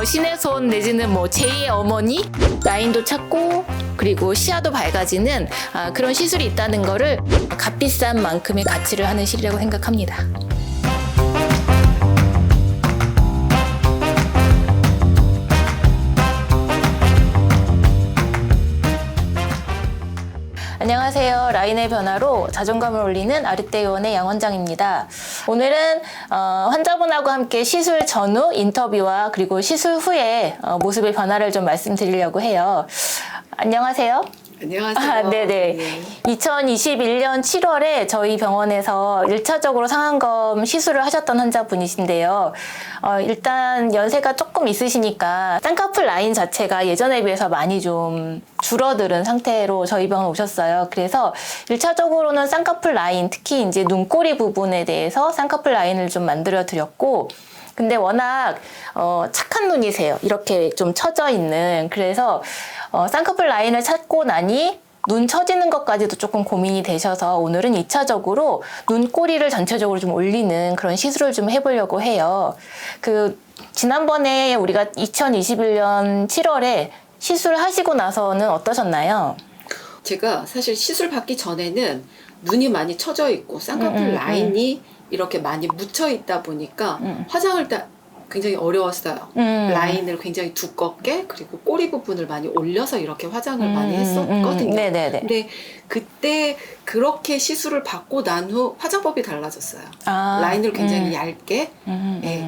신의 손 내지는 뭐 제2의 어머니 라인도 찾고 그리고 시야도 밝아지는 그런 시술이 있다는 거를 값비싼 만큼의 가치를 하는 실이라고 생각합니다. 안녕하세요. 라인의 변화로 자존감을 올리는 아르떼의원의 양 원장입니다. 오늘은 환자분하고 함께 시술 전후 인터뷰와 그리고 시술 후에 모습의 변화를 좀 말씀드리려고 해요. 안녕하세요. 안녕하세요. 네네. 네. 2021년 7월에 저희 병원에서 1차적으로 상안검 시술을 하셨던 환자분이신데요. 일단 연세가 조금 있으시니까 쌍꺼풀 라인 자체가 예전에 비해서 많이 좀 줄어드는 상태로 저희 병원 오셨어요. 그래서 1차적으로는 쌍꺼풀 라인, 특히 이제 눈꼬리 부분에 대해서 쌍꺼풀 라인을 좀 만들어 드렸고, 근데 워낙 착한 눈이세요. 이렇게 좀 처져 있는. 그래서 쌍꺼풀 라인을 찾고 나니 눈 처지는 것까지도 조금 고민이 되셔서 오늘은 2차적으로 눈꼬리를 전체적으로 좀 올리는 그런 시술을 좀 해보려고 해요. 지난번에 우리가 2021년 7월에 시술하시고 나서는 어떠셨나요? 제가 사실 시술 받기 전에는 눈이 많이 처져 있고 쌍꺼풀 라인이 이렇게 많이 묻혀 있다 보니까 화장을 굉장히 어려웠어요. 라인을 굉장히 두껍게 그리고 꼬리 부분을 많이 올려서 이렇게 화장을 많이 했었거든요. 네네네. 근데 그때 그렇게 시술을 받고 난 후 화장법이 달라졌어요. 라인을 굉장히 얇게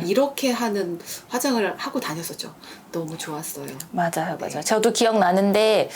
이렇게 하는 화장을 하고 다녔었죠. 너무 좋았어요. 맞아요. 네. 저도 기억나는데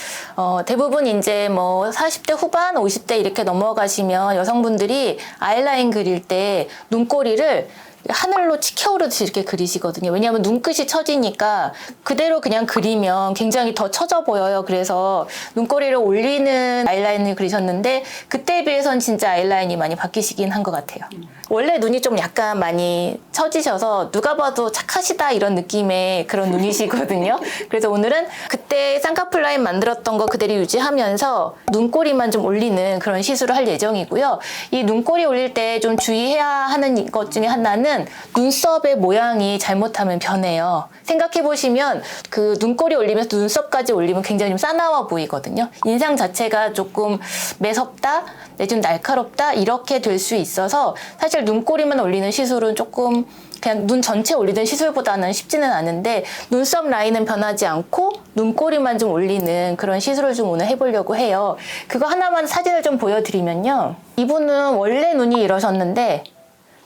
대부분 이제 뭐 40대 후반, 50대 이렇게 넘어가시면 여성분들이 아이라인 그릴 때 눈꼬리를 하늘로 치켜오르듯이 이렇게 그리시거든요. 왜냐하면 눈끝이 처지니까 그대로 그냥 그리면 굉장히 더 처져 보여요. 그래서 눈꼬리를 올리는 아이라인을 그리셨는데 그때에 비해서는 진짜 아이라인이 많이 바뀌시긴 한 것 같아요. 원래 눈이 좀 약간 많이 처지셔서 누가 봐도 착하시다 이런 느낌의 그런 눈이시거든요. 그래서 오늘은 그때 쌍꺼풀 라인 만들었던 거 그대로 유지하면서 눈꼬리만 좀 올리는 그런 시술을 할 예정이고요. 이 눈꼬리 올릴 때 좀 주의해야 하는 것 중에 하나는 눈썹의 모양이 잘못하면 변해요. 생각해보시면 그 눈꼬리 올리면서 눈썹까지 올리면 굉장히 좀 싸나워 보이거든요. 인상 자체가 조금 매섭다, 좀 날카롭다 이렇게 될 수 있어서 사실 눈꼬리만 올리는 시술은 조금 그냥 눈 전체 올리는 시술보다는 쉽지는 않은데 눈썹 라인은 변하지 않고 눈꼬리만 좀 올리는 그런 시술을 좀 오늘 해보려고 해요. 그거 하나만 사진을 좀 보여드리면요. 이분은 원래 눈이 이러셨는데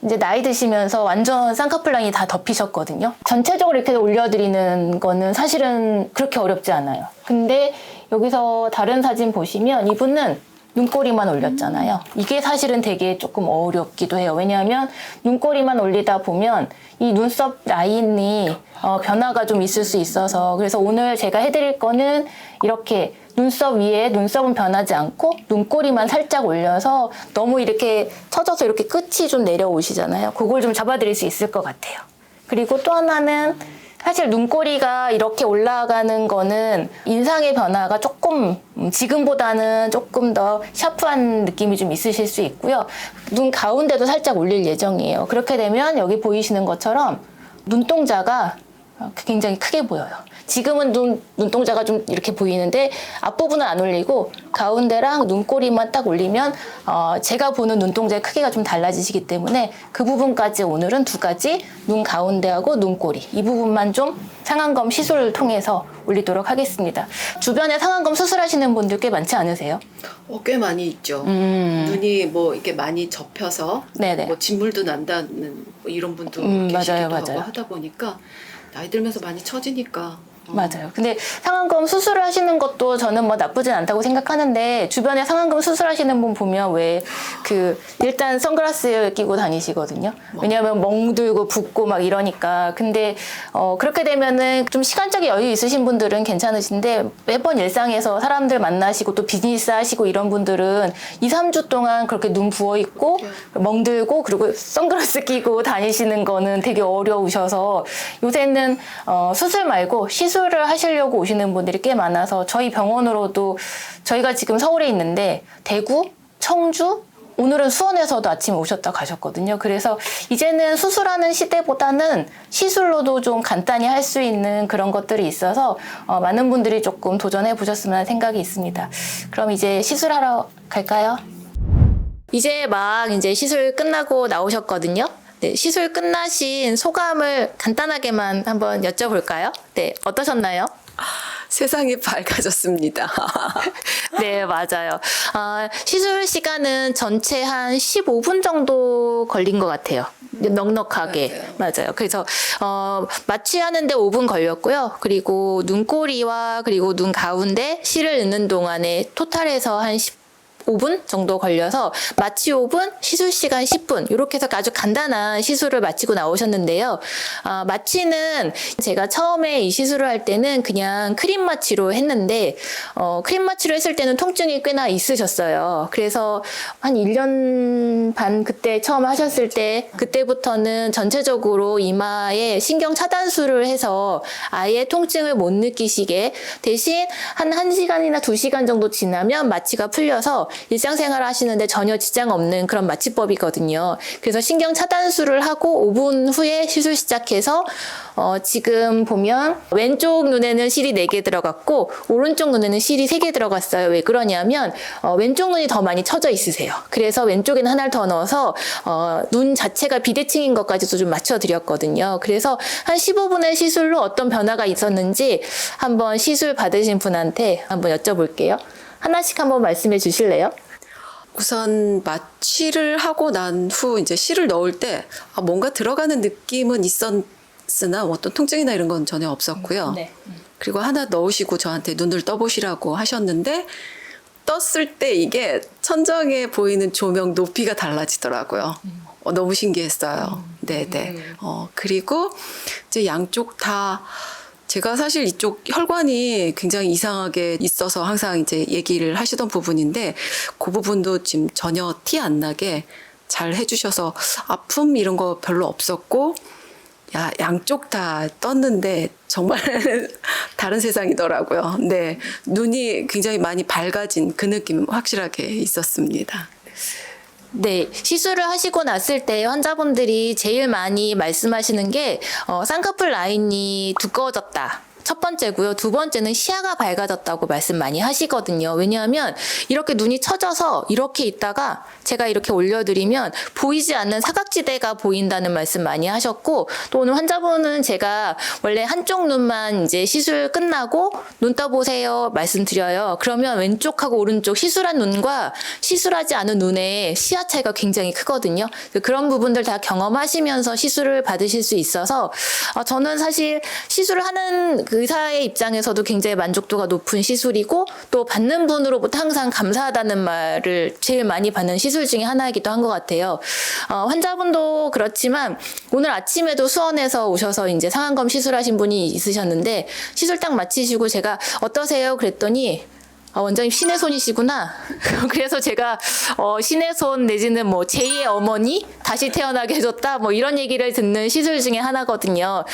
이제 나이 드시면서 완전 쌍꺼풀 라인이 다 덮이셨거든요. 전체적으로 이렇게 올려드리는 거는 사실은 그렇게 어렵지 않아요. 근데 여기서 다른 사진 보시면 이분은 눈꼬리만 올렸잖아요. 이게 사실은 되게 조금 어렵기도 해요. 왜냐하면 눈꼬리만 올리다 보면 이 눈썹 라인이 변화가 좀 있을 수 있어서 그래서 오늘 제가 해드릴 거는 이렇게 눈썹 위에 눈썹은 변하지 않고 눈꼬리만 살짝 올려서 너무 이렇게 처져서 이렇게 끝이 좀 내려오시잖아요. 그걸 좀 잡아드릴 수 있을 것 같아요. 그리고 또 하나는 사실 눈꼬리가 이렇게 올라가는 거는 인상의 변화가 조금 지금보다는 조금 더 샤프한 느낌이 좀 있으실 수 있고요. 눈 가운데도 살짝 올릴 예정이에요. 그렇게 되면 여기 보이시는 것처럼 눈동자가 굉장히 크게 보여요. 지금은 눈동자가 좀 이렇게 보이는데 앞부분은 안 올리고 가운데랑 눈꼬리만 딱 올리면 제가 보는 눈동자의 크기가 좀 달라지시기 때문에 그 부분까지 오늘은 두 가지 눈 가운데하고 눈꼬리 이 부분만 좀 상안검 시술을 통해서 올리도록 하겠습니다. 주변에 상안검 수술하시는 분들 꽤 많지 않으세요? 꽤 많이 있죠. 눈이 뭐 이렇게 많이 접혀서 네네. 뭐 진물도 난다는 뭐 이런 분도 계시기도 하고 하다 보니까 나이 들면서 많이 처지니까 맞아요. 근데 상안검 수술을 하시는 것도 저는 뭐 나쁘진 않다고 생각하는데 주변에 상안검 수술하시는 분 보면 왜 일단 선글라스 끼고 다니시거든요. 왜냐하면 멍들고 붓고 막 이러니까. 근데 그렇게 되면은 좀 시간적인 여유 있으신 분들은 괜찮으신데 매번 일상에서 사람들 만나시고 또 비즈니스 하시고 이런 분들은 2, 3주 동안 그렇게 눈 부어 있고 멍들고 그리고 선글라스 끼고 다니시는 거는 되게 어려우셔서 요새는 수술 말고 시술을 하시려고 오시는 분들이 꽤 많아서 저희 병원으로도 저희가 지금 서울에 있는데 대구, 청주, 오늘은 수원에서도 아침에 오셨다 가셨거든요. 그래서 이제는 수술하는 시대보다는 시술로도 좀 간단히 할 수 있는 그런 것들이 있어서 많은 분들이 조금 도전해 보셨으면 하는 생각이 있습니다. 그럼 이제 시술하러 갈까요? 이제 막 이제 시술 끝나고 나오셨거든요. 네, 시술 끝나신 소감을 간단하게만 한번 여쭤볼까요? 네, 어떠셨나요? 세상이 밝아졌습니다. 네, 맞아요. 시술 시간은 전체 한 15분 정도 걸린 것 같아요. 넉넉하게. 맞아요. 그래서, 마취하는데 5분 걸렸고요. 그리고 눈꼬리와 그리고 눈 가운데 실을 넣는 동안에 토탈해서 한 5분 정도 걸려서 마취 5분, 시술 시간 10분 이렇게 해서 아주 간단한 시술을 마치고 나오셨는데요. 마취는 제가 처음에 이 시술을 할 때는 그냥 크림 마취로 했는데 크림 마취로 했을 때는 통증이 꽤나 있으셨어요. 그래서 한 1년 반 그때 처음 하셨을 때 그때부터는 전체적으로 이마에 신경 차단술을 해서 아예 통증을 못 느끼시게 대신 한 1시간이나 2시간 정도 지나면 마취가 풀려서 일상생활 하시는데 전혀 지장 없는 그런 마취법이거든요. 그래서 신경 차단술을 하고 5분 후에 시술 시작해서 지금 보면 왼쪽 눈에는 실이 4개 들어갔고 오른쪽 눈에는 실이 3개 들어갔어요. 왜 그러냐면 왼쪽 눈이 더 많이 처져 있으세요. 그래서 왼쪽에는 하나를 더 넣어서 눈 자체가 비대칭인 것까지도 좀 맞춰드렸거든요. 그래서 한 15분의 시술로 어떤 변화가 있었는지 한번 시술 받으신 분한테 한번 여쭤볼게요. 하나씩 한번 말씀해 주실래요? 우선 마취를 하고 난 후 이제 실을 넣을 때 뭔가 들어가는 느낌은 있었으나 어떤 통증이나 이런 건 전혀 없었고요. 네. 그리고 하나 넣으시고 저한테 눈을 떠보시라고 하셨는데 떴을 때 이게 천정에 보이는 조명 높이가 달라지더라고요. 너무 신기했어요. 네네. 그리고 이제 양쪽 다 제가 사실 이쪽 혈관이 굉장히 이상하게 있어서 항상 이제 얘기를 하시던 부분인데 그 부분도 지금 전혀 티 안 나게 잘 해주셔서 아픔 이런 거 별로 없었고 양쪽 다 떴는데 정말 다른 세상이더라고요. 네, 눈이 굉장히 많이 밝아진 그 느낌 확실하게 있었습니다. 네, 시술을 하시고 났을 때 환자분들이 제일 많이 말씀하시는 게 쌍꺼풀 라인이 두꺼워졌다. 첫 번째고요. 두 번째는 시야가 밝아졌다고 말씀 많이 하시거든요. 왜냐하면 이렇게 눈이 처져서 이렇게 있다가 제가 이렇게 올려드리면 보이지 않는 사각지대가 보인다는 말씀 많이 하셨고 또 오늘 환자분은 제가 원래 한쪽 눈만 이제 시술 끝나고 눈 떠보세요 말씀드려요. 그러면 왼쪽하고 오른쪽 시술한 눈과 시술하지 않은 눈의 시야 차이가 굉장히 크거든요. 그런 부분들 다 경험하시면서 시술을 받으실 수 있어서 저는 사실 시술을 하는 그 의사의 입장에서도 굉장히 만족도가 높은 시술이고 또 받는 분으로부터 항상 감사하다는 말을 제일 많이 받는 시술 중에 하나이기도 한 것 같아요. 환자분도 그렇지만 오늘 아침에도 수원에서 오셔서 이제 상안검 시술하신 분이 있으셨는데 시술 딱 마치시고 제가 어떠세요? 그랬더니 원장님 신의 손이시구나. 그래서 제가 신의 손 내지는 뭐 제2의 어머니 다시 태어나게 해줬다 뭐 이런 얘기를 듣는 시술 중에 하나거든요.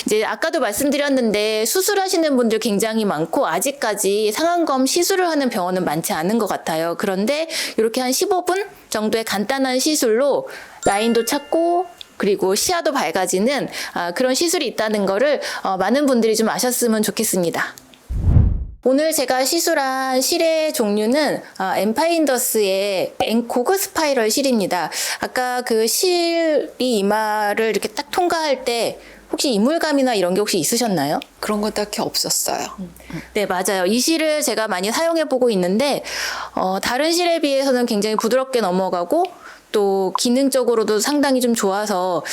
이제 아까도 말씀드렸는데 수술하시는 분들 굉장히 많고 아직까지 상안검 시술을 하는 병원은 많지 않은 것 같아요. 그런데 이렇게 한 15분 정도의 간단한 시술로 라인도 찾고 그리고 시야도 밝아지는 그런 시술이 있다는 거를 많은 분들이 좀 아셨으면 좋겠습니다. 오늘 제가 시술한 실의 종류는 엠파인더스의 고그 스파이럴 실입니다. 아까 그 실이 이마를 이렇게 딱 통과할 때 혹시 이물감이나 이런 게 혹시 있으셨나요? 그런 건 딱히 없었어요. 네, 맞아요. 이 실을 제가 많이 사용해보고 있는데 다른 실에 비해서는 굉장히 부드럽게 넘어가고 또 기능적으로도 상당히 좀 좋아서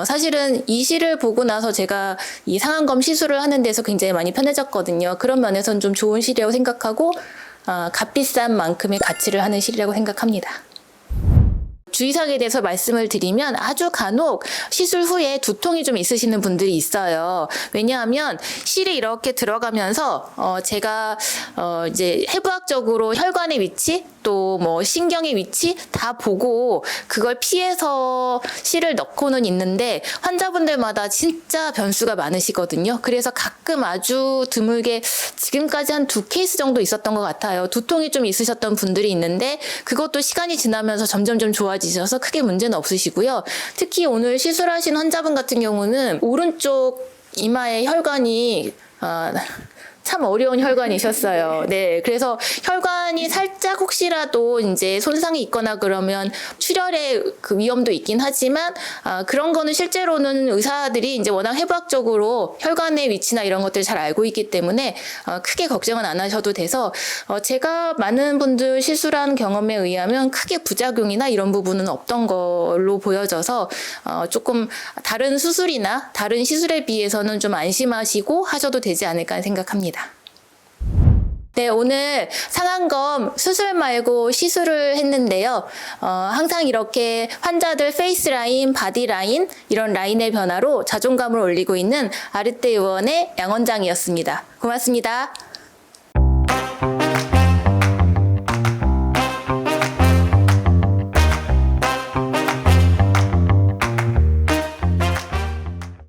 사실은 이 실을 보고 나서 제가 이 상안검 시술을 하는 데서 굉장히 많이 편해졌거든요. 그런 면에서는 좀 좋은 실이라고 생각하고 값비싼 만큼의 가치를 하는 실이라고 생각합니다. 주의사항에 대해서 말씀을 드리면 아주 간혹 시술 후에 두통이 좀 있으시는 분들이 있어요. 왜냐하면 실이 이렇게 들어가면서 제가 이제 해부학적으로 혈관의 위치 또 뭐 신경의 위치 다 보고 그걸 피해서 실을 넣고는 있는데 환자분들마다 진짜 변수가 많으시거든요. 그래서 가끔 아주 드물게 지금까지 한 2케이스 정도 있었던 것 같아요. 두통이 좀 있으셨던 분들이 있는데 그것도 시간이 지나면서 점점 좀 좋아지셔서 크게 문제는 없으시고요. 특히 오늘 시술하신 환자분 같은 경우는 오른쪽 이마에 혈관이 참 어려운 혈관이셨어요. 네. 그래서 혈관이 살짝 혹시라도 이제 손상이 있거나 그러면 출혈의 그 위험도 있긴 하지만, 그런 거는 실제로는 의사들이 이제 워낙 해부학적으로 혈관의 위치나 이런 것들을 잘 알고 있기 때문에, 크게 걱정은 안 하셔도 돼서, 제가 많은 분들 시술한 경험에 의하면 크게 부작용이나 이런 부분은 없던 걸로 보여져서, 조금 다른 수술이나 다른 시술에 비해서는 좀 안심하시고 하셔도 되지 않을까 생각합니다. 네, 오늘 상안검 수술 말고 시술을 했는데요. 항상 이렇게 환자들 페이스 라인, 바디 라인, 이런 라인의 변화로 자존감을 올리고 있는 아르테 의원의 양 원장이었습니다. 고맙습니다.